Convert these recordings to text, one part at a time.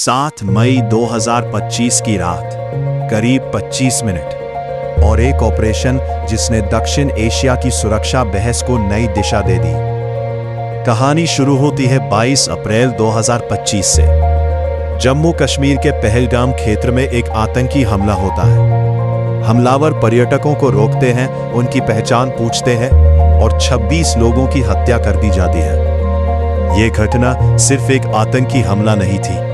7 मई 2025 की रात करीब 25 मिनट और एक ऑपरेशन जिसने दक्षिण एशिया की सुरक्षा बहस को नई दिशा दे दी। कहानी शुरू होती है 22 अप्रैल 2025 से। जम्मू कश्मीर के पहलगाम क्षेत्र में एक आतंकी हमला होता है। हमलावर पर्यटकों को रोकते हैं, उनकी पहचान पूछते हैं और 26 लोगों की हत्या कर दी जाती है। यह घटना सिर्फ एक आतंकी हमला नहीं थी,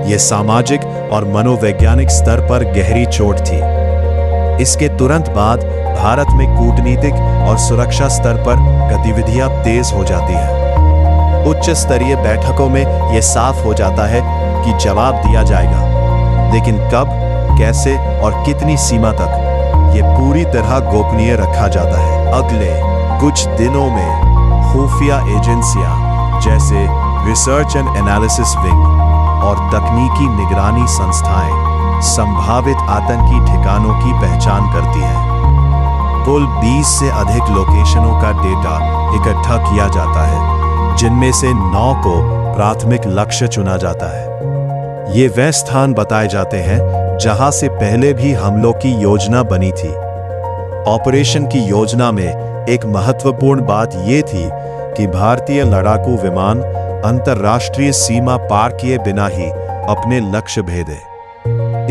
यह सामाजिक और मनोवैज्ञानिक स्तर पर गहरी चोट थी। इसके तुरंत बाद भारत में कूटनीतिक और सुरक्षा स्तर पर गतिविधियां तेज हो जाती है। उच्च स्तरीय बैठकों में यह साफ हो जाता है कि जवाब दिया जाएगा, लेकिन कब, कैसे और कितनी सीमा तक, यह पूरी तरह गोपनीय रखा जाता है। अगले कुछ दिनों में खुफिया एजेंसियां जैसे रिसर्च एंड एनालिसिस विंग और तकनीकी निगरानी संस्थाएं संभावित आतंकी ठिकानों की पहचान करती हैं। कुल 20 से अधिक लोकेशनों का डेटा इकट्ठा किया जाता है, जिनमें से 9 को प्राथमिक लक्ष्य चुना जाता है। ये वे स्थान बताए जाते हैं जहां से पहले भी हमलों की योजना बनी थी। ऑपरेशन की योजना में एक महत्वपूर्ण बात यह थी कि भारतीय लड़ाकू विमान अंतर्राष्ट्रीय सीमा पार किए बिना ही अपने लक्ष्य भेदे।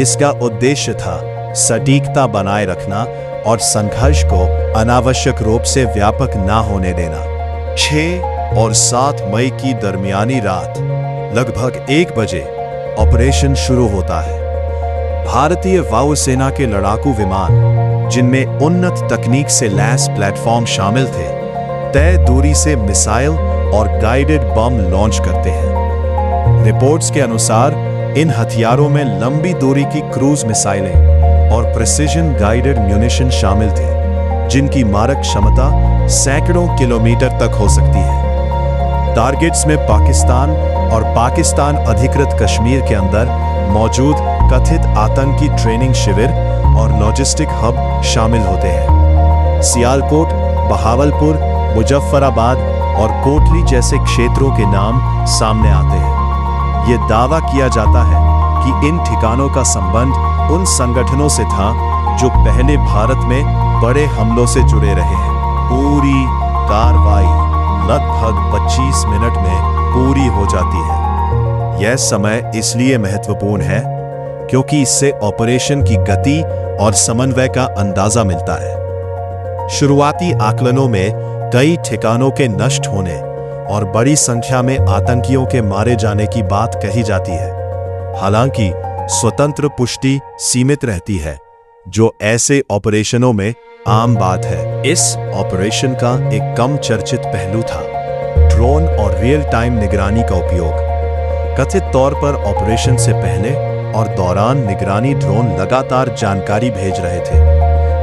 इसका उद्देश्य था सटीकता बनाए रखना और संघर्ष को अनावश्यक रूप से व्यापक ना होने देना। 6 और 7 मई की दरमियानी रात लगभग 1 बजे ऑपरेशन शुरू होता है। भारतीय वायुसेना के लड़ाकू विमान, जिनमें उन्नत तकनीक से लैस प्लेटफॉर्म शामिल थे, तय दूरी से मिसाइल और गाइडेड बम लॉन्च करते हैं। रिपोर्ट्स के अनुसार इन हथियारों में लंबी दूरी की क्रूज मिसाइलें और प्रिसिजन गाइडेड म्यूनिशन शामिल थे, जिनकी मारक क्षमता सैकड़ों किलोमीटर तक हो सकती है। टारगेट्स में पाकिस्तान और पाकिस्तान अधिकृत कश्मीर के अंदर मौजूद कथित आतंकी ट्रेनिंग शिविर और लॉजिस्टिक हब शामिल होते हैं। सियालकोट, बहावलपुर, मुजफ्फराबाद और कोटली जैसे क्षेत्रों के नाम सामने आते हैं। यह दावा किया जाता है कि इन ठिकानों का संबंध उन संगठनों से था जो पहले भारत में बड़े हमलों से जुड़े रहे हैं। पूरी कार्रवाई लगभग 25 मिनट में पूरी हो जाती है। यह समय इसलिए महत्वपूर्ण है क्योंकि इससे ऑपरेशन की गति और समन्वय का अंदाजा मिलता है। शुरुआती आकलनों में कई ठिकानों के नष्ट होने और बड़ी संख्या में आतंकियों के मारे जाने की बात कही जाती है। हालांकि स्वतंत्र पुष्टि सीमित रहती है, जो ऐसे ऑपरेशनों में आम बात है। इस ऑपरेशन का एक कम चर्चित पहलू था ड्रोन और रियल टाइम निगरानी का उपयोग। कथित तौर पर ऑपरेशन से पहले और दौरान निगरानी ड्रोन लगातार जानकारी भेज रहे थे,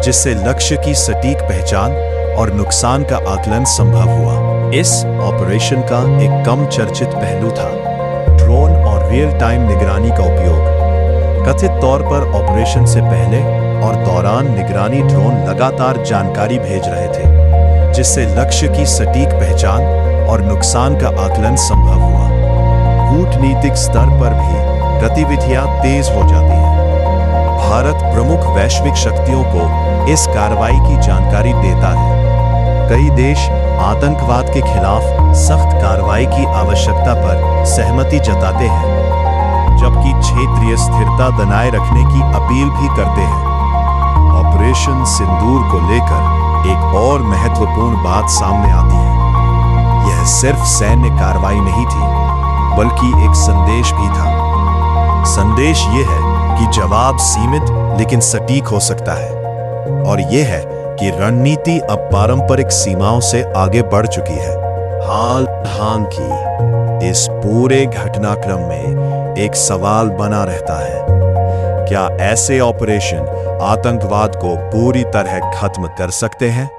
जिससे लक्ष्य की सटीक पहचान और नुकसान का आकलन संभव हुआ। इस ऑपरेशन का एक कम चर्चित पहलू था ड्रोन और रियल टाइम निगरानी का उपयोग। कथित तौर पर ऑपरेशन से पहले और दौरान निगरानी ड्रोन लगातार जानकारी भेज रहे थे, जिससे लक्ष्य की सटीक पहचान और नुकसान का आकलन संभव हुआ। कूटनीतिक स्तर पर भी गतिविधियां तेज हो जाती हैं। भारत प्रमुख वैश्विक शक्तियों को इस कार्रवाई की जानकारी देता है। कई देश आतंकवाद के खिलाफ सख्त कार्रवाई की आवश्यकता पर सहमति जताते हैं, जबकि क्षेत्रीय स्थिरता बनाए रखने की अपील भी करते हैं। ऑपरेशन सिंदूर को लेकर एक और महत्वपूर्ण बात सामने आती है। यह सिर्फ सैन्य कार्रवाई नहीं थी, बल्कि एक संदेश भी था। संदेश ये है कि जवाब सीमित लेकिन सटीक हो सकता है, और यह है कि रणनीति अब पारंपरिक सीमाओं से आगे बढ़ चुकी है। हालांकि इस पूरे घटनाक्रम में एक सवाल बना रहता है, क्या ऐसे ऑपरेशन आतंकवाद को पूरी तरह खत्म कर सकते हैं,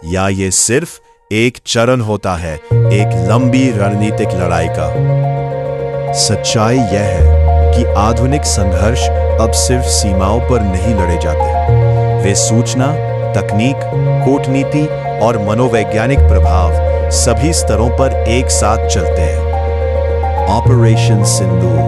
या ये सिर्फ एक चरण होता है एक लंबी रणनीतिक लड़ाई का? सच्चाई यह है कि आधुनिक संघर्ष अब सिर्फ सीमाओं पर नहीं लड़े जाते, वे सूचना, तकनीक, कूटनीति और मनोवैज्ञानिक प्रभाव सभी स्तरों पर एक साथ चलते हैं। ऑपरेशन सिंदूर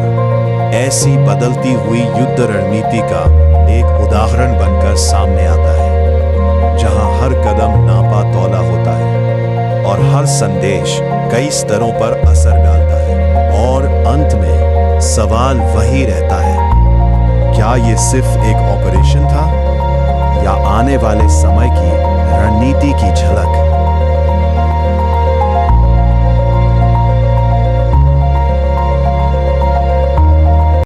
ऐसी बदलती हुई युद्ध रणनीति का एक उदाहरण बनकर सामने आता है, जहां हर कदम नापा तौला होता है और हर संदेश कई स्तरों पर असर डालता है। और अंत में सवाल वही रहता है, क्या ये सिर्फ एक ऑपरेशन था या आने वाले समय की रणनीति की